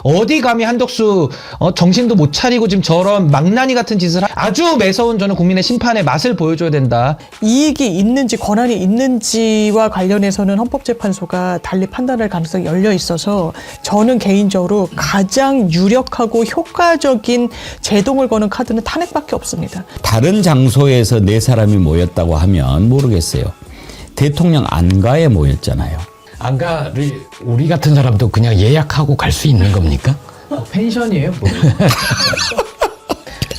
어디 감히 한덕수 정신도 못 차리고 지금 저런 망나니 같은 짓을 아주 매서운 저는 국민의 심판의 맛을 보여줘야 된다. 이익이 있는지 권한이 있는지와 관련해서는 헌법재판소가 달리 판단할 가능성이 열려 있어서 저는 개인적으로 가장 유력하고 효과적인 제동을 거는 카드는 탄핵밖에 없습니다. 다른 장소에서 네 사람이 모였다고 하면 모르겠어요. 대통령 안가에 모였잖아요. 안가를 우리 같은 사람도 그냥 예약하고 갈 수 있는 겁니까? 펜션이에요, 뭐.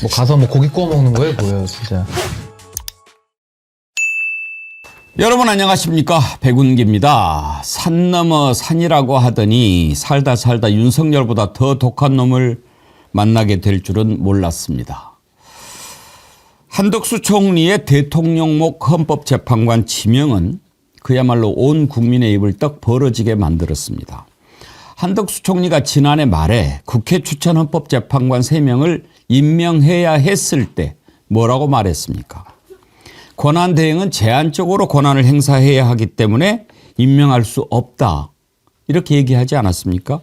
뭐 가서 뭐 고기 구워 먹는 거예요, 뭐예요, 진짜. 여러분 안녕하십니까, 백운기입니다. 산 넘어 산이라고 하더니 살다 윤석열보다 더 독한 놈을 만나게 될 줄은 몰랐습니다. 한덕수 총리의 대통령목 헌법재판관 지명은 그야말로 온 국민의 입을 떡 벌어지게 만들었습니다. 한덕수 총리가 지난해 말에 국회 추천 헌법재판관 3명을 임명해야 했을 때 뭐라고 말했습니까? 권한대행은 제한적으로 권한을 행사해야 하기 때문에 임명할 수 없다, 이렇게 얘기하지 않았습니까?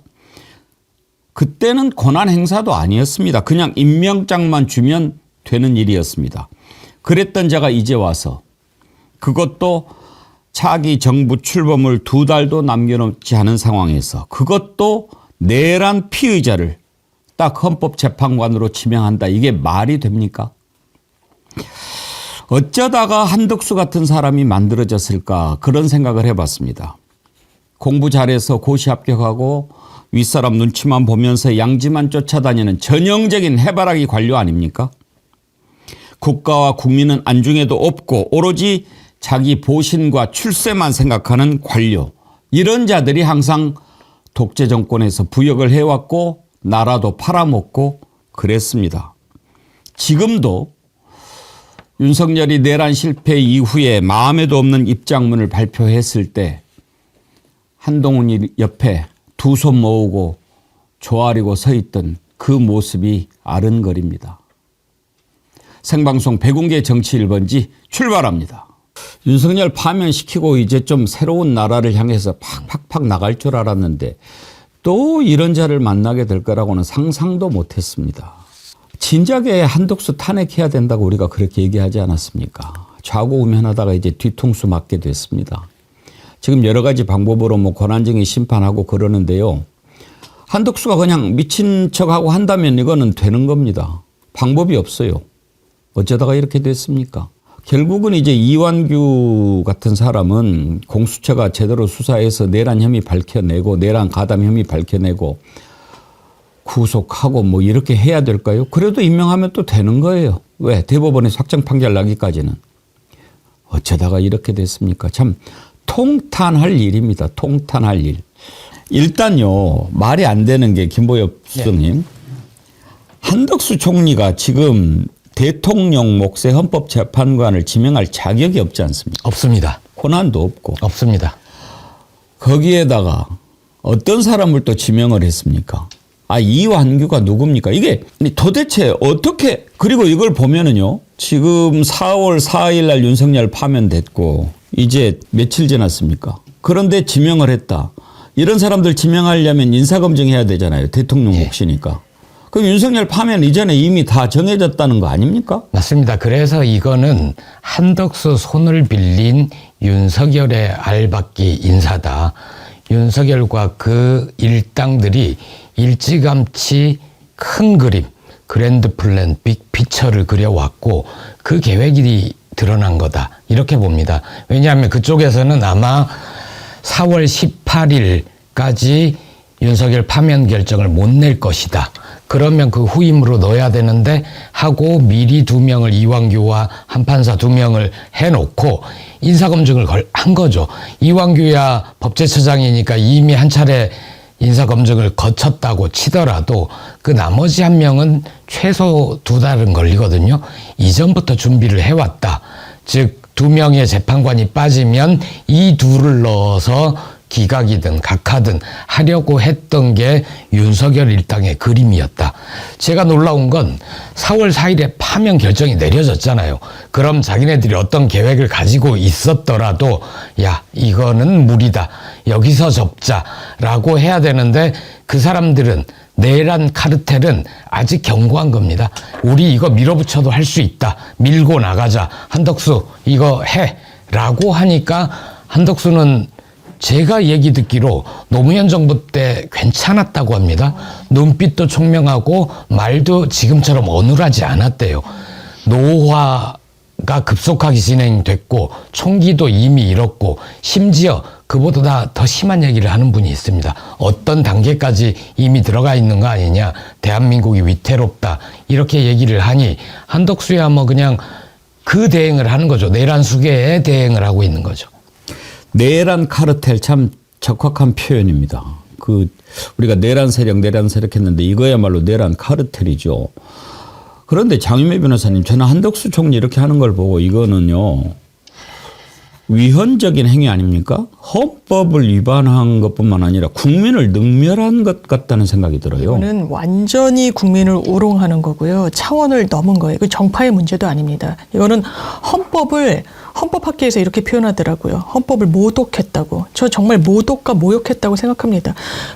그때는 권한 행사도 아니었습니다. 그냥 임명장만 주면 되는 일이었습니다. 그랬던 자가 이제 와서 그것도 차기 정부 출범을 2달도 남겨놓지 않은 상황에서 그것도 내란 피의자를 딱 헌법재판관으로 지명한다. 이게 말이 됩니까? 어쩌다가 한덕수 같은 사람이 만들어졌을까, 그런 생각을 해봤습니다. 공부 잘해서 고시 합격하고 윗사람 눈치만 보면서 양지만 쫓아다니는 전형적인 해바라기 관료 아닙니까? 국가와 국민은 안중에도 없고 오로지 자기 보신과 출세만 생각하는 관료, 이런 자들이 항상 독재 정권에서 부역을 해왔고 나라도 팔아먹고 그랬습니다. 지금도 윤석열이 내란 실패 이후에 마음에도 없는 입장문을 발표했을 때 한동훈이 옆에 두 손 모으고 조아리고 서 있던 그 모습이 아른거립니다. 생방송 백운계 정치 1번지 출발합니다. 윤석열 파면시키고 이제 좀 새로운 나라를 향해서 팍팍팍 나갈 줄 알았는데 또 이런 자를 만나게 될 거라고는 상상도 못했습니다. 진작에 한덕수 탄핵해야 된다고 우리가 그렇게 얘기하지 않았습니까? 좌고우면하다가 이제 뒤통수 맞게 됐습니다. 지금 여러 가지 방법으로 뭐 권한쟁의 심판하고 그러는데요. 한덕수가 그냥 미친 척하고 한다면 이거는 되는 겁니다. 방법이 없어요. 어쩌다가 이렇게 됐습니까? 결국은 이제 이완규 같은 사람은 공수처가 제대로 수사해서 내란 혐의 밝혀내고 내란 가담 혐의 밝혀내고 구속하고 뭐 이렇게 해야 될까요? 그래도 임명하면 또 되는 거예요. 왜? 대법원에서 확정 판결 나기까지는. 어쩌다가 이렇게 됐습니까? 참 통탄할 일입니다. 통탄할 일. 일단요, 말이 안 되는 게 김보엽 수석님. 한덕수 총리가 지금 대통령 몫의 헌법재판관을 지명할 자격이 없지 않습니까? 없습니다. 권한도 없고. 없습니다. 거기에다가 어떤 사람을 또 지명을 했습니까? 이완규가 누굽니까? 이게 도대체 어떻게, 그리고 이걸 보면은요, 지금 4월 4일 날 윤석열 파면됐고 이제 며칠 지났습니까? 그런데 지명을 했다. 이런 사람들 지명하려면 인사검증해야 되잖아요. 대통령 몫이니까. 그럼 윤석열 파면 이전에 이미 다 정해졌다는 거 아닙니까? 맞습니다. 그래서 이거는 한덕수 손을 빌린 윤석열의 알박기 인사다. 윤석열과 그 일당들이 일찌감치 큰 그림, 그랜드 플랜, 빅피처를 그려왔고 그 계획이 드러난 거다, 이렇게 봅니다. 왜냐하면 그쪽에서는 아마 4월 18일까지 윤석열 파면 결정을 못 낼 것이다. 그러면 그 후임으로 넣어야 되는데 하고 미리 2명을, 이완규와 한판사 2명을 해놓고 인사검증을 한 거죠. 이완규야 법제처장이니까 이미 한 차례 인사검증을 거쳤다고 치더라도 그 나머지 1명은 최소 2달은 걸리거든요. 이전부터 준비를 해왔다. 즉 2명의 재판관이 빠지면 이 2를 넣어서 기각이든 각하든 하려고 했던 게 윤석열 일당의 그림이었다. 제가 놀라운 건 4월 4일에 파면 결정이 내려졌잖아요. 그럼 자기네들이 어떤 계획을 가지고 있었더라도 야, 이거는 무리다, 여기서 접자라고 해야 되는데 그 사람들은 내란 카르텔은 아직 견고한 겁니다. 우리 이거 밀어붙여도 할 수 있다. 밀고 나가자. 한덕수 이거 해. 라고 하니까 한덕수는 제가 얘기 듣기로 노무현 정부 때 괜찮았다고 합니다. 눈빛도 총명하고 말도 지금처럼 어눌하지 않았대요. 노화가 급속하게 진행됐고 총기도 이미 잃었고 심지어 그보다 더 심한 얘기를 하는 분이 있습니다. 어떤 단계까지 이미 들어가 있는 거 아니냐. 대한민국이 위태롭다. 이렇게 얘기를 하니 한덕수야 뭐 그냥 그 대행을 하는 거죠. 내란 수계에 대행을 하고 있는 거죠. 내란 카르텔 참 적확한 표현입니다. 우리가 내란 세력 했는데 이거야말로 내란 카르텔이죠. 그런데 장윤매 변호사님, 저는 한덕수 총리 이렇게 하는 걸 보고 이거는요, 위헌적인 행위 아닙니까? 헌법을 위반한 것뿐만 아니라 국민을 능멸한 것 같다는 생각이 들어요. 이거는 완전히 국민을 우롱하는 거고요. 차원을 넘은 거예요. 그 정파의 문제도 아닙니다. 이거는 헌법학계에서 이렇게 표현하더라고요. 헌법을 모독했다고. 저 정말 모독과 모욕했다고 생각합니다.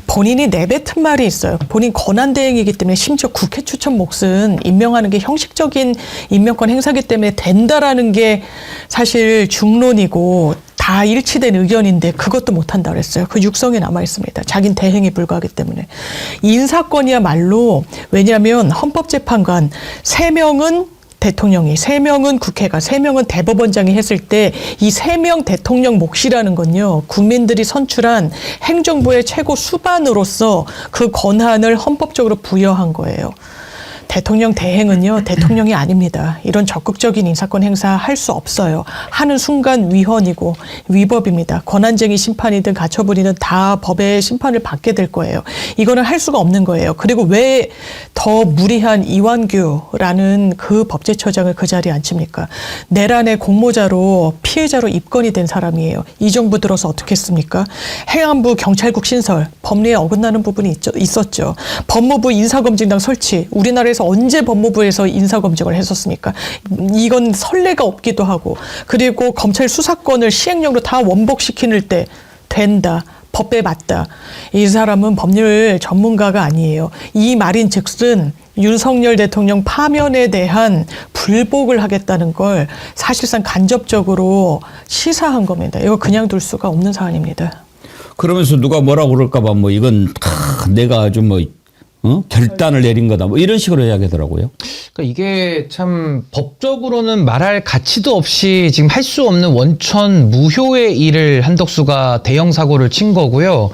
본인이 내뱉은 말이 있어요. 본인 권한대행이기 때문에 심지어 국회 추천 몫은 임명하는 게 형식적인 임명권 행사기 때문에 된다라는 게 사실 중론이고 다 일치된 의견인데 그것도 못한다 그랬어요. 그 육성에 남아 있습니다. 자긴 대행에 불과하기 때문에. 인사권이야말로, 왜냐하면 헌법재판관 3명은 대통령이, 3명은 국회가, 3명은 대법원장이 했을 때 이 3명 대통령 몫이라는 건요, 국민들이 선출한 행정부의 최고 수반으로서 그 권한을 헌법적으로 부여한 거예요. 대통령 대행은요, 대통령이 아닙니다. 이런 적극적인 인사권 행사할 수 없어요. 하는 순간 위헌이고 위법입니다. 권한쟁의 심판이든 가처분이든 다 법의 심판을 받게 될 거예요. 이거는 할 수가 없는 거예요. 그리고 왜 더 무리한 이완규라는 그 법제처장을 그 자리에 앉힙니까? 내란의 공모자로 피해자로 입건이 된 사람이에요. 이 정부 들어서 어떻게 했습니까? 행안부 경찰국 신설, 법리에 어긋나는 부분이 있었죠. 법무부 인사검증당 설치, 우리나라에서 언제 법무부에서 인사검증을 했었습니까? 이건 선례가 없기도 하고, 그리고 검찰 수사권을 시행령으로 다 원복시키는 때 된다. 법에 맞다. 이 사람은 법률 전문가가 아니에요. 이 말인 즉슨 윤석열 대통령 파면에 대한 불복을 하겠다는 걸 사실상 간접적으로 시사한 겁니다. 이거 그냥 둘 수가 없는 사안입니다. 그러면서 누가 뭐라고 그럴까 봐 뭐 이건 내가 아주 결단을 내린 거다. 뭐 이런 식으로 이야기하더라고요. 그러니까 이게 참 법적으로는 말할 가치도 없이 지금 할 수 없는 원천 무효의 일을 한덕수가 대형 사고를 친 거고요.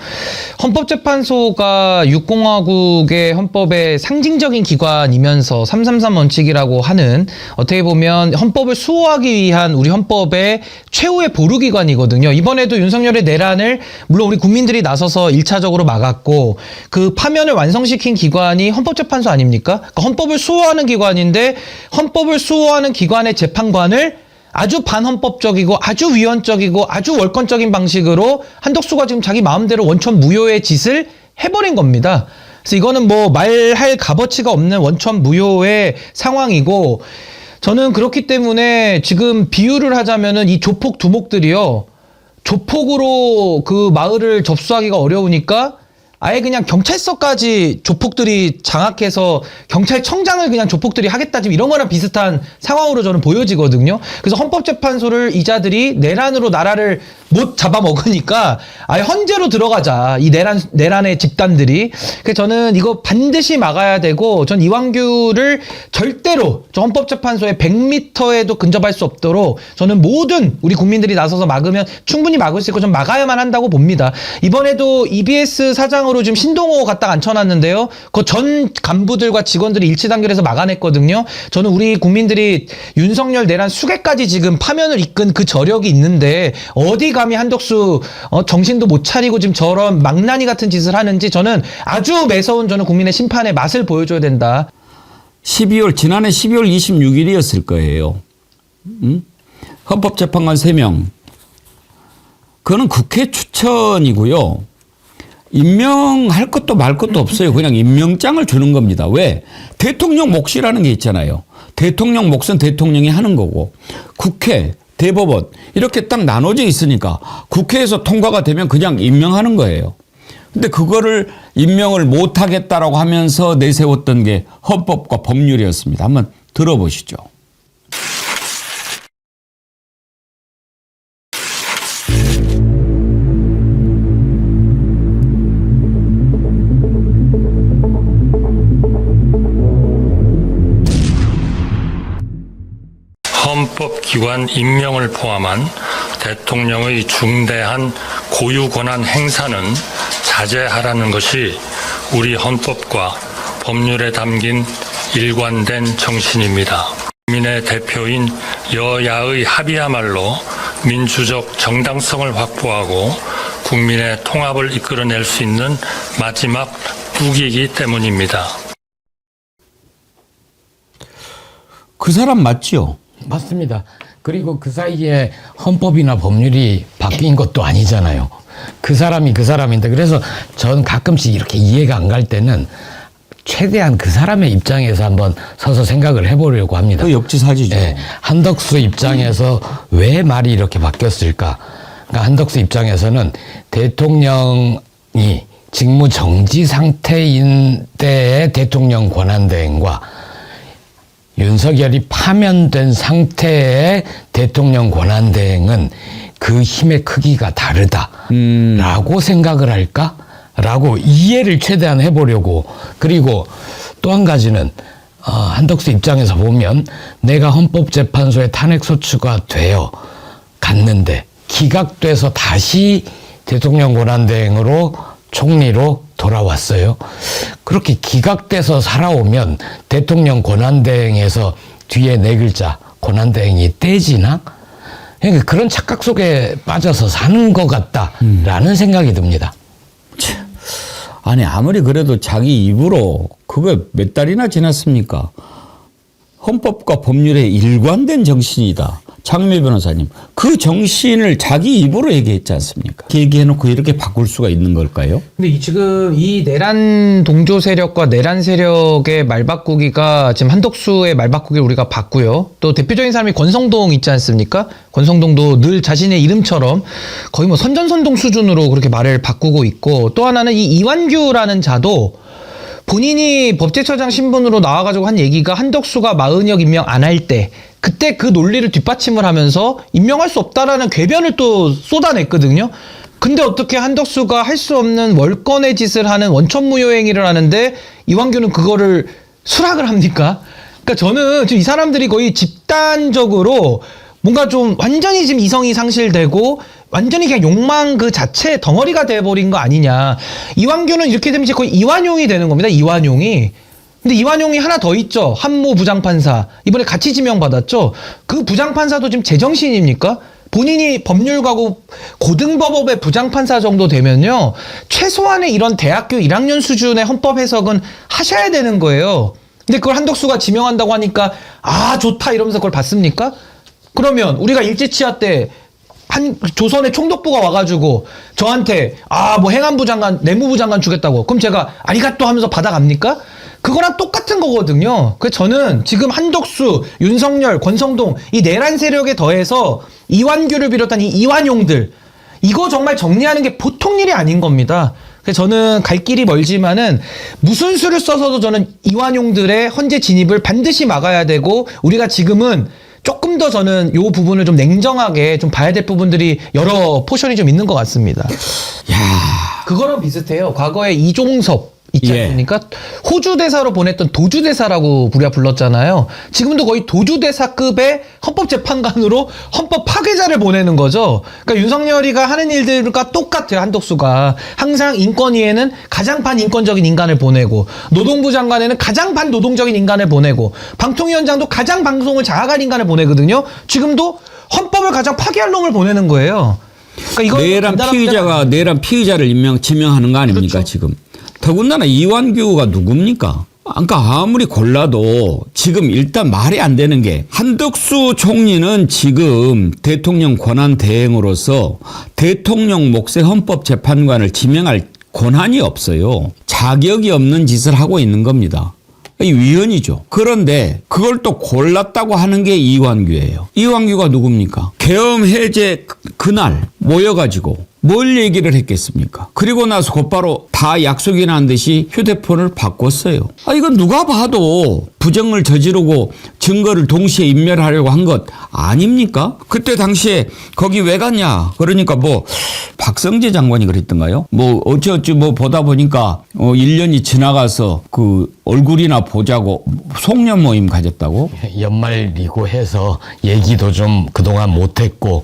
헌법재판소가 6공화국의 헌법의 상징적인 기관이면서 333 원칙이라고 하는, 어떻게 보면 헌법을 수호하기 위한 우리 헌법의 최후의 보루기관이거든요. 이번에도 윤석열의 내란을 물론 우리 국민들이 나서서 1차적으로 막았고, 그 파면을 완성시킨 기관이 헌법재판소 아닙니까? 그러니까 헌법을 수호하는 기관인데, 헌법을 수호하는 기관의 재판관을 아주 반헌법적이고 아주 위헌적이고 아주 월권적인 방식으로 한덕수가 지금 자기 마음대로 원천 무효의 짓을 해버린 겁니다. 그래서 이거는 뭐 말할 값어치가 없는 원천 무효의 상황이고, 저는 그렇기 때문에 지금 비유를 하자면은 이 조폭 두목들이요, 조폭으로 그 마을을 접수하기가 어려우니까 아예 그냥 경찰서까지 조폭들이 장악해서 경찰청장을 그냥 조폭들이 하겠다, 지금 이런 거랑 비슷한 상황으로 저는 보여지거든요. 그래서 헌법재판소를 이자들이 내란으로 나라를 못 잡아먹으니까 아예 헌재로 들어가자, 이 내란의 집단들이. 그래서 저는 이거 반드시 막아야 되고, 전 이완규를 절대로 저 헌법재판소에 100m에도 근접할 수 없도록 저는 모든 우리 국민들이 나서서 막으면 충분히 막을 수 있고 좀 막아야만 한다고 봅니다. 이번에도 EBS 사장으로 지금 신동호 갖다 앉혀놨는데요, 그 전 간부들과 직원들이 일치단결해서 막아냈거든요. 저는 우리 국민들이 윤석열 내란 수개까지 지금 파면을 이끈 그 저력이 있는데 어디 감히 한덕수 정신도 못 차리고 지금 저런 망나니 같은 짓을 하는지, 저는 아주 매서운, 저는 국민의 심판의 맛을 보여줘야 된다. 지난해 12월 26일이었을 거예요. 헌법재판관 3명. 그거는 국회 추천이고요. 임명할 것도 말 것도 없어요. 그냥 임명장을 주는 겁니다. 왜? 대통령 몫이라는 게 있잖아요. 대통령 몫은 대통령이 하는 거고, 국회, 대법원 이렇게 딱 나눠져 있으니까 국회에서 통과가 되면 그냥 임명하는 거예요. 근데 그거를 임명을 못하겠다라고 하면서 내세웠던 게 헌법과 법률이었습니다. 한번 들어보시죠. 헌법기관 임명을 포함한 대통령의 중대한 고유 권한 행사는 자제하라는 것이 우리 헌법과 법률에 담긴 일관된 정신입니다. 국민의 대표인 여야의 합의야말로 민주적 정당성을 확보하고 국민의 통합을 이끌어낼 수 있는 마지막 무기이기 때문입니다. 그 사람 맞죠? 맞습니다. 그리고 그 사이에 헌법이나 법률이 바뀐 것도 아니잖아요. 그 사람이 그 사람인데, 그래서 전 가끔씩 이렇게 이해가 안 갈 때는 최대한 그 사람의 입장에서 한번 서서 생각을 해보려고 합니다. 그 역지사지죠. 네, 한덕수 입장에서 왜 말이 이렇게 바뀌었을까? 그러니까 한덕수 입장에서는 대통령이 직무 정지 상태인 때의 대통령 권한대행과 윤석열이 파면된 상태의 대통령 권한대행은 그 힘의 크기가 다르다라고 생각을 할까라고 이해를 최대한 해보려고. 그리고 또 한 가지는 한덕수 입장에서 보면 내가 헌법재판소에 탄핵소추가 되어 갔는데 기각돼서 다시 대통령 권한대행으로 총리로 돌아왔어요. 그렇게 기각돼서 살아오면 대통령 권한대행에서 뒤에 네 글자 권한대행이 떼지나? 그러니까 그런 착각 속에 빠져서 사는 것 같다라는 생각이 듭니다. 아니 아무리 그래도 자기 입으로 그거 몇 달이나 지났습니까? 헌법과 법률의 일관된 정신이다. 장미 변호사님, 그 정신을 자기 입으로 얘기했지 않습니까? 얘기해놓고 이렇게 바꿀 수가 있는 걸까요? 근데 지금 이 내란 동조 세력과 내란 세력의 말바꾸기가 지금 한덕수의 말바꾸기를 우리가 봤고요. 또 대표적인 사람이 권성동 있지 않습니까? 권성동도 늘 자신의 이름처럼 거의 뭐 선전선동 수준으로 그렇게 말을 바꾸고 있고, 또 하나는 이 이완규라는 자도 본인이 법제처장 신분으로 나와가지고 한 얘기가 한덕수가 마은혁 임명 안 할 때 그때 그 논리를 뒷받침을 하면서 임명할 수 없다라는 궤변을 또 쏟아냈거든요. 근데 어떻게 한덕수가 할 수 없는 월권의 짓을 하는 원천무효 행위를 하는데 이완규는 그거를 수락을 합니까? 그러니까 저는 지금 이 사람들이 거의 집단적으로 뭔가 좀 완전히 지금 이성이 상실되고 완전히 그냥 욕망 그 자체의 덩어리가 돼버린 거 아니냐. 이완규는 이렇게 되면 이제 거의 이완용이 되는 겁니다. 이완용이. 근데 이완용이 하나 더 있죠. 한모 부장판사. 이번에 같이 지명받았죠. 그 부장판사도 지금 제정신입니까? 본인이 법률가고 고등법원의 부장판사 정도 되면요, 최소한의 이런 대학교 1학년 수준의 헌법 해석은 하셔야 되는 거예요. 근데 그걸 한덕수가 지명한다고 하니까 아 좋다 이러면서 그걸 받습니까? 그러면 우리가 일제치하 때 한 조선의 총독부가 와가지고 저한테 뭐 행안부 장관, 내무부 장관 주겠다고, 그럼 제가 아리가또 하면서 받아갑니까? 그거랑 똑같은 거거든요. 그래서 저는 지금 한덕수, 윤석열, 권성동 이 내란 세력에 더해서 이완규를 비롯한 이 이완용들, 이거 정말 정리하는 게 보통 일이 아닌 겁니다. 그래서 저는 갈 길이 멀지만은 무슨 수를 써서도 저는 이완용들의 헌재 진입을 반드시 막아야 되고, 우리가 지금은 조금 더 저는 이 부분을 좀 냉정하게 좀 봐야 될 부분들이 여러 포션이 좀 있는 것 같습니다. 그거랑 비슷해요. 과거에 이종섭 있지 않습니까? 호주 대사로 보냈던 도주 대사라고 우리가 불렀잖아요. 지금도 거의 도주 대사급의 헌법재판관으로 헌법 파괴자를 보내는 거죠. 그러니까 윤석열이가 하는 일들과 똑같아요. 한덕수가 항상 인권위에는 가장 반인권적인 인간을 보내고, 노동부 장관에는 가장 반노동적인 인간을 보내고, 방통위원장도 가장 방송을 장악할 인간을 보내거든요. 지금도 헌법을 가장 파괴할 놈을 보내는 거예요. 그러니까 내란 피의자를 지명하는 거 아닙니까? 그렇죠. 지금. 더군다나 이완규가 누굽니까? 그러니까 아무리 골라도 지금 일단 말이 안 되는 게, 한덕수 총리는 지금 대통령 권한 대행으로서 대통령 몫의 헌법재판관을 지명할 권한이 없어요. 자격이 없는 짓을 하고 있는 겁니다. 이 위헌이죠. 그런데 그걸 또 골랐다고 하는 게 이완규예요. 이완규가 누굽니까? 계엄 해제 그날 모여가지고 뭘 얘기를 했겠습니까? 그리고 나서 곧바로 다 약속이 난 듯이 휴대폰을 바꿨어요. 이건 누가 봐도 부정을 저지르고 증거를 동시에 인멸하려고 한 것 아닙니까? 그때 당시에 거기 왜 갔냐? 그러니까 뭐 박성재 장관이 그랬던가요? 뭐 어찌어찌 뭐 보다 보니까 1년이 지나가서 그 얼굴이나 보자고 송년 모임 가졌다고? 연말이고 해서 얘기도 좀 그동안 못했고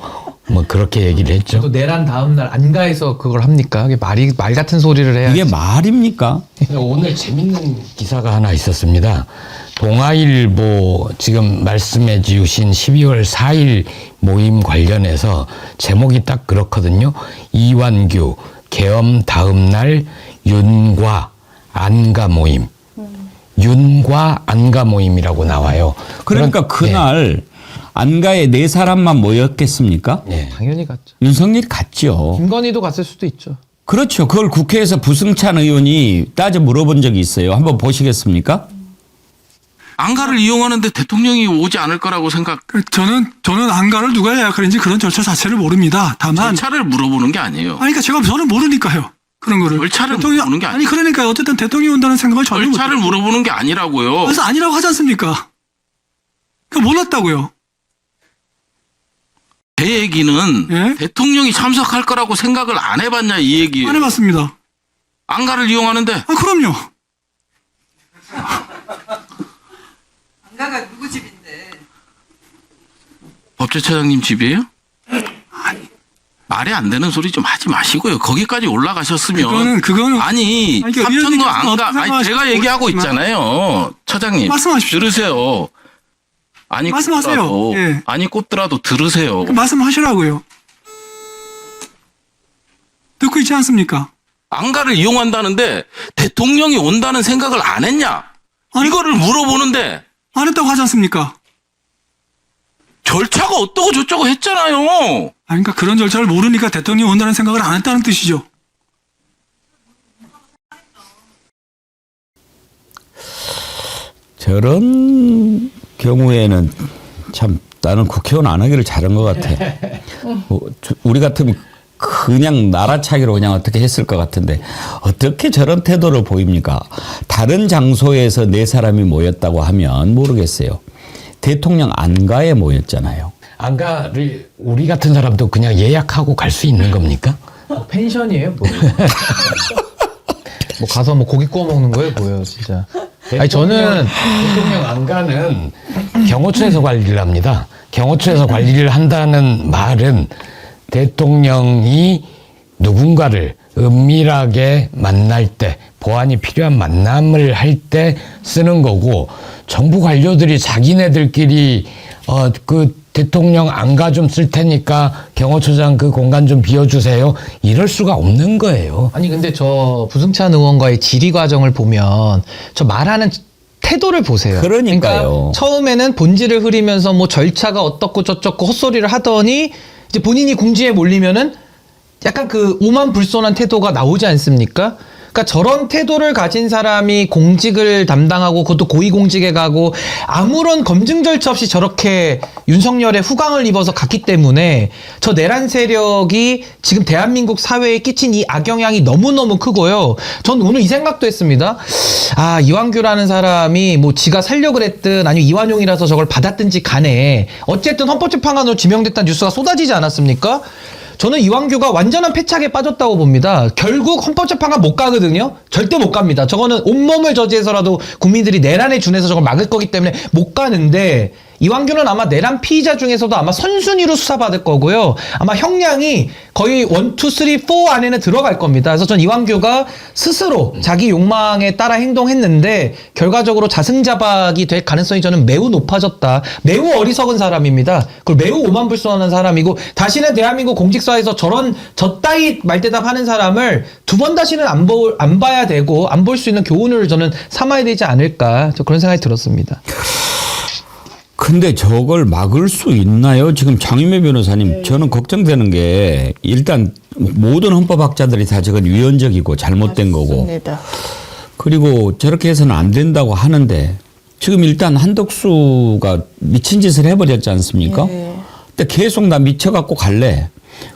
뭐 그렇게 얘기를 했죠. 또 내란 다음 날 안가에서 그걸 합니까? 이게 말 같은 소리를 해야지. 이게 말입니까? 오늘 재밌는 기사가 하나 있었습니다. 동아일보 지금 말씀해 주신 12월 4일 모임 관련해서 제목이 딱 그렇거든요. 이완규 계엄 다음 날 윤과 안가 모임. 윤과 안가 모임이라고 나와요. 그러니까 그날 안가에 4사람만 모였겠습니까? 네. 당연히 갔죠. 윤석열이 갔죠. 김건희도 갔을 수도 있죠. 그렇죠. 그걸 국회에서 부승찬 의원이 따져 물어본 적이 있어요. 한번 보시겠습니까? 안가를 이용하는데 대통령이 오지 않을 거라고 생각. 저는 안가를 누가 예약하는지 그런 절차 자체를 모릅니다. 다만 절차를 물어보는 게 아니에요. 아니 그러니까 저는 모르니까요. 그런 거를 절차를 대통령- 물어보는 게 아니 그러니까 어쨌든 대통령이 온다는 생각을 전혀 못. 절차를 물어보는 게 아니라고요. 그래서 아니라고 하지 않습니까? 그 몰랐다고요. 제 얘기는 예? 대통령이 참석할 거라고 생각을 안 해봤냐 이 얘기예요. 안 해봤습니다. 안가를 이용하는데 그럼요. 안가가 누구 집인데? 법제처장님 집이에요? 말이 안 되는 소리 좀 하지 마시고요. 거기까지 올라가셨으면 그거는 아니 그러니까 삼천도 의원님께서 안가 어떻게 아니 제가 생각하실지 얘기하고 모르겠지만 있잖아요. 처장님 말씀하십시오. 들으세요. 아니 말씀하세요. 꼽더라도 예. 아니 꼽더라도 들으세요. 말씀하시라고요. 듣고 있지 않습니까? 안가를 이용한다는데 대통령이 온다는 생각을 안 했냐? 아니, 이거를 물어보는데 안 했다고 하지 않습니까? 절차가 어떠고 저쩌고 했잖아요. 그러니까 그런 절차를 모르니까 대통령이 온다는 생각을 안 했다는 뜻이죠. 저런 경우에는 참 나는 국회의원 안 하기를 잘한 것 같아. 우리 같으면 그냥 나라차기로 그냥 어떻게 했을 것 같은데 어떻게 저런 태도를 보입니까? 다른 장소에서 4사람이 모였다고 하면 모르겠어요. 대통령 안가에 모였잖아요. 안가를 우리 같은 사람도 그냥 예약하고 갈 수 있는 겁니까? 펜션이에요, 뭐. 뭐 가서 뭐 고기 구워 먹는 거예요, 뭐예요, 진짜. 아니 저는 대통령 안가는 경호처에서 관리를 합니다. 경호처에서 관리를 한다는 말은 대통령이 누군가를 은밀하게 만날 때, 보안이 필요한 만남을 할 때 쓰는 거고, 정부 관료들이 자기네들끼리 그 대통령 안가 좀 쓸 테니까 경호처장 그 공간 좀 비워주세요. 이럴 수가 없는 거예요. 아니 근데 저 부승찬 의원과의 질의 과정을 보면 저 말하는 태도를 보세요. 그러니까요. 그러니까 처음에는 본질을 흐리면서 뭐 절차가 어떻고 저쩌고 헛소리를 하더니 이제 본인이 궁지에 몰리면은 약간 그 오만불손한 태도가 나오지 않습니까? 그러니까 저런 태도를 가진 사람이 공직을 담당하고 그것도 고위공직에 가고 아무런 검증 절차 없이 저렇게 윤석열의 후광을 입어서 갔기 때문에 저 내란 세력이 지금 대한민국 사회에 끼친 이 악영향이 너무너무 크고요. 전 오늘 이 생각도 했습니다. 아, 이완규라는 사람이 뭐 지가 살려고 그랬든 아니면 이완용이라서 저걸 받았든지 간에 어쨌든 헌법재판관으로 지명됐다는 뉴스가 쏟아지지 않았습니까? 저는 이완규가 완전한 패착에 빠졌다고 봅니다. 결국 헌법재판관 못 가거든요. 절대 못 갑니다. 저거는 온몸을 저지해서라도 국민들이 내란에 준해서 저걸 막을 거기 때문에 못 가는데 이완규는 아마 내란 피의자 중에서도 아마 선순위로 수사받을 거고요. 아마 형량이 거의 1, 2, 3, 4 안에는 들어갈 겁니다. 그래서 전 이완규가 스스로 자기 욕망에 따라 행동했는데 결과적으로 자승자박이 될 가능성이 저는 매우 높아졌다. 매우 어리석은 사람입니다. 그리고 매우 오만불손한 사람이고 다시는 대한민국 공직사에서 저런 저따위 말대답하는 사람을 두 번 다시는 안 봐야 되고 안 볼 수 있는 교훈을 저는 삼아야 되지 않을까. 저 그런 생각이 들었습니다. 근데 저걸 막을 수 있나요? 지금 장윤배 변호사님, 저는 걱정되는 게 일단 모든 헌법학자들이 다 저건 위헌적이고 잘못된 거고. 맞습니다. 그리고 저렇게 해서는 안 된다고 하는데 지금 일단 한덕수가 미친 짓을 해버렸지 않습니까? 예. 근데 계속 나 미쳐갖고 갈래.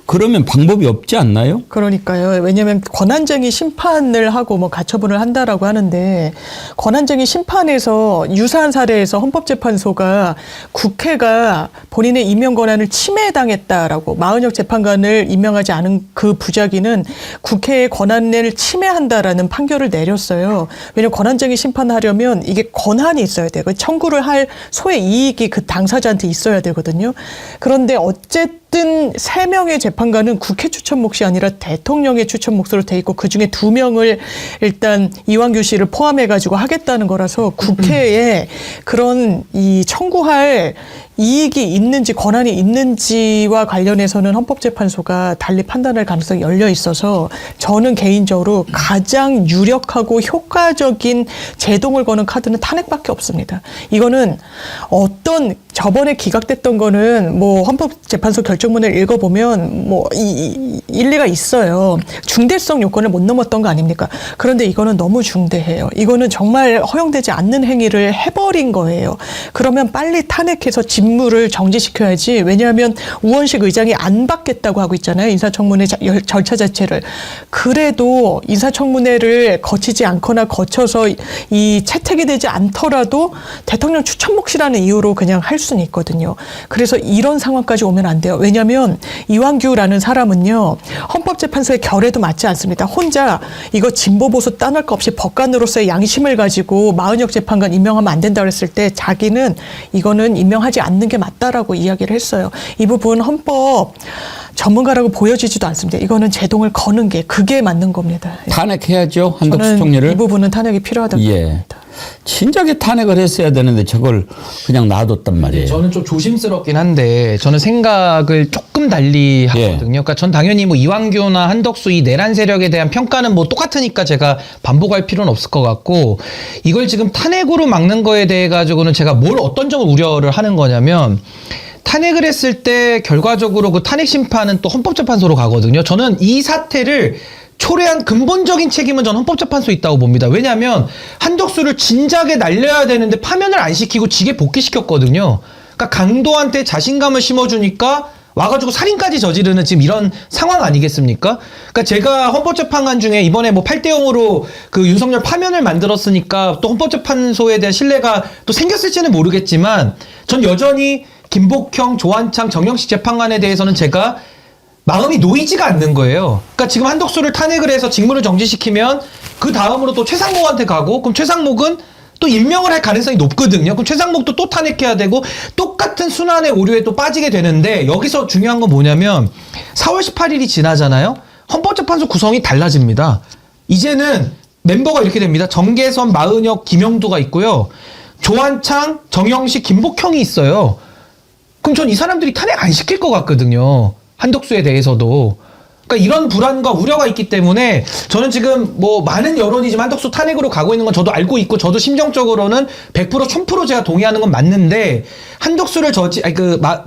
그러면 방법이 없지 않나요? 그러니까요. 왜냐하면 권한쟁의 심판을 하고 뭐 가처분을 한다라고 하는데 권한쟁의 심판에서 유사한 사례에서 헌법재판소가 국회가 본인의 임명 권한을 침해당했다라고 마은혁 재판관을 임명하지 않은 그 부작위는 국회의 권한을 침해한다라는 판결을 내렸어요. 왜냐하면 권한쟁의 심판하려면 이게 권한이 있어야 돼요. 청구를 할 소의 이익이 그 당사자한테 있어야 되거든요. 그런데 어쨌든 3명의 재판관은 국회 추천 몫이 아니라 대통령의 추천 몫으로 돼 있고 그중에 2명을 일단 이완규 씨를 포함해가지고 하겠다는 거라서 국회에 그런 이 청구할 이익이 있는지 권한이 있는지와 관련해서는 헌법재판소가 달리 판단할 가능성이 열려 있어서 저는 개인적으로 가장 유력하고 효과적인 제동을 거는 카드는 탄핵밖에 없습니다. 이거는 어떤 저번에 기각됐던 거는 뭐 헌법재판소 결정문을 읽어보면 뭐 일리가 있어요. 중대성 요건을 못 넘었던 거 아닙니까? 그런데 이거는 너무 중대해요. 이거는 정말 허용되지 않는 행위를 해버린 거예요. 그러면 빨리 탄핵해서 직무를 정지시켜야지. 왜냐하면 우원식 의장이 안 받겠다고 하고 있잖아요. 인사청문회 절차 자체를. 그래도 인사청문회를 거치지 않거나 거쳐서 이 채택이 되지 않더라도 대통령 추천 몫이라는 이유로 그냥 할 수는 있거든요. 그래서 이런 상황까지 오면 안 돼요. 왜냐하면 이완규라는 사람은요. 헌법재판소의 결에도 맞지 않습니다. 혼자 이거 진보 보수 따낼 거 없이 법관으로서의 양심을 가지고 마은혁 재판관 임명하면 안 된다고 했을 때 자기는 이거는 임명하지 않는 게 맞다라고 이야기를 했어요. 이 부분 헌법 전문가라고 보여지지도 않습니다. 이거는 제동을 거는 게 그게 맞는 겁니다. 탄핵해야죠. 한덕수 저는 총리를. 이 부분은 탄핵이 필요하다고 봅니다. 진작에 탄핵을 했어야 되는데 저걸 그냥 놔뒀단 말이에요. 저는 좀 조심스럽긴 한데 저는 생각을 조금 달리 하거든요. 그러니까 전 당연히 뭐 이완규나 한덕수 이 내란 세력에 대한 평가는 뭐 똑같으니까 제가 반복할 필요는 없을 것 같고 이걸 지금 탄핵으로 막는 거에 대해 가지고는 제가 뭘 어떤 점을 우려를 하는 거냐면 탄핵을 했을 때 결과적으로 그 탄핵 심판은 또 헌법재판소로 가거든요. 저는 이 사태를 초래한 근본적인 책임은 전 헌법재판소에 있다고 봅니다. 왜냐하면 한덕수를 진작에 날려야 되는데 파면을 안 시키고 직에 복귀시켰거든요. 그러니까 강도한테 자신감을 심어주니까 와가지고 살인까지 저지르는 지금 이런 상황 아니겠습니까? 그러니까 제가 헌법재판관 중에 이번에 뭐 8대0으로 그 윤석열 파면을 만들었으니까 또 헌법재판소에 대한 신뢰가 또 생겼을지는 모르겠지만 전 여전히 김복형, 조한창, 정영식 재판관에 대해서는 제가 마음이 놓이지가 않는 거예요. 그러니까 지금 한덕수를 탄핵을 해서 직무를 정지시키면 그 다음으로 또 최상목한테 가고 그럼 최상목은 또 임명을 할 가능성이 높거든요. 그럼 최상목도 또 탄핵해야 되고 똑같은 순환의 오류에 또 빠지게 되는데 여기서 중요한 건 뭐냐면 4월 18일이 지나잖아요. 헌법재판소 구성이 달라집니다. 이제는 멤버가 이렇게 됩니다. 정계선, 마은혁, 김영두가 있고요. 조한창, 정영식, 김복형이 있어요. 그럼 전 이 사람들이 탄핵 안 시킬 것 같거든요. 한덕수에 대해서도. 그러니까 이런 불안과 우려가 있기 때문에 저는 지금 뭐 많은 여론이지만 한덕수 탄핵으로 가고 있는 건 저도 알고 있고 저도 심정적으로는 100% 1000% 제가 동의하는 건 맞는데 한덕수를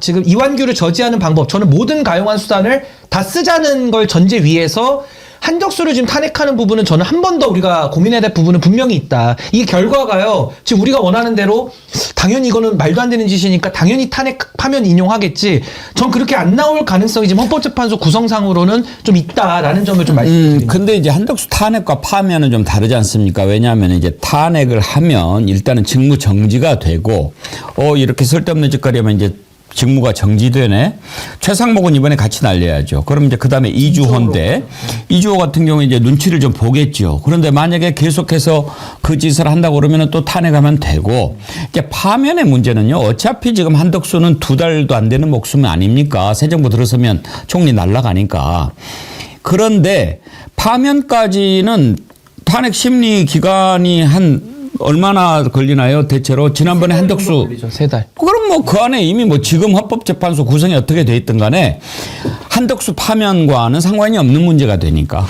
지금 이완규를 저지하는 방법 저는 모든 가용한 수단을 다 쓰자는 걸 전제 위에서 한덕수를 지금 탄핵하는 부분은 저는 한 번 더 우리가 고민해야 될 부분은 분명히 있다. 이 결과가요. 지금 우리가 원하는 대로 당연히 이거는 말도 안 되는 짓이니까 당연히 탄핵 파면 인용하겠지. 전 그렇게 안 나올 가능성이 지금 헌법재판소 구성상으로는 좀 있다라는 점을 좀 말씀드립니다. 근데 이제 한덕수 탄핵과 파면은 좀 다르지 않습니까? 왜냐하면 이제 탄핵을 하면 일단은 직무 정지가 되고 이렇게 쓸데없는 짓거리 하면 이제 직무가 정지되네. 최상목은 이번에 같이 날려야죠. 그럼 이제 그 다음에 이주호인데 이주호 같은 경우에 이제 눈치를 좀 보겠죠. 그런데 만약에 계속해서 그 짓을 한다고 그러면 또 탄핵하면 되고 이제 파면의 문제는요. 어차피 지금 한덕수는 2달도 안 되는 목숨이 아닙니까? 새 정부 들어서면 총리 날아가니까. 그런데 파면까지는 탄핵 심리 기간이 한 얼마나 걸리나요? 대체로 지난번에 한덕수 3달. 그럼 뭐 그 안에 이미 뭐 지금 헌법재판소 구성이 어떻게 돼 있든 간에 한덕수 파면과는 상관이 없는 문제가 되니까.